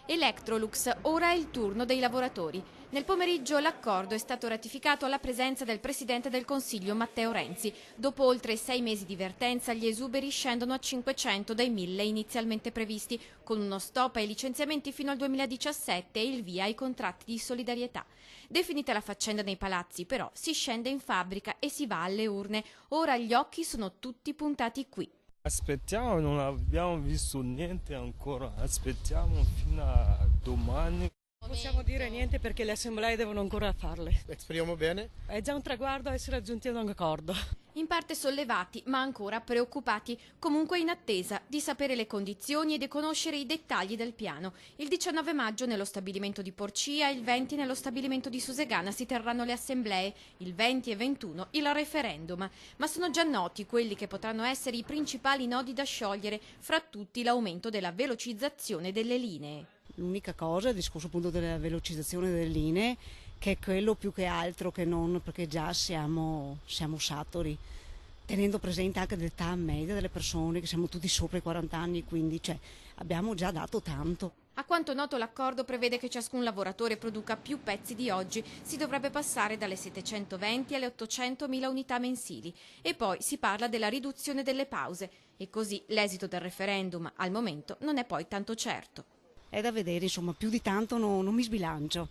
Electrolux, ora è il turno dei lavoratori. Nel pomeriggio l'accordo è stato ratificato alla presenza del Presidente del Consiglio Matteo Renzi. Dopo oltre 6 mesi di vertenza, gli esuberi scendono a 500 dai 1000 inizialmente previsti, con uno stop ai licenziamenti fino al 2017 e il via ai contratti di solidarietà. Definita la faccenda nei palazzi, però, si scende in fabbrica e si va alle urne. Ora gli occhi sono tutti puntati qui. Aspettiamo, non abbiamo visto niente ancora, aspettiamo fino a domani. Non possiamo dire niente perché le assemblee devono ancora farle. Speriamo bene. È già un traguardo essere raggiunti ad un accordo. In parte sollevati, ma ancora preoccupati, comunque in attesa di sapere le condizioni e di conoscere i dettagli del piano. Il 19 maggio nello stabilimento di Porcia e il 20 nello stabilimento di Susegana si terranno le assemblee, il 20 e 21 il referendum. Ma sono già noti quelli che potranno essere i principali nodi da sciogliere, fra tutti l'aumento della velocizzazione delle linee. L'unica cosa è il discorso appunto della velocizzazione delle linee, che è quello più che altro che non, perché già siamo saturi, tenendo presente anche l'età media delle persone, che siamo tutti sopra i 40 anni, quindi abbiamo già dato tanto. A quanto noto l'accordo prevede che ciascun lavoratore produca più pezzi di oggi, si dovrebbe passare dalle 720 alle 800.000 unità mensili e poi si parla della riduzione delle pause e così l'esito del referendum al momento non è poi tanto certo. È da vedere, insomma, più di tanto non mi sbilancio.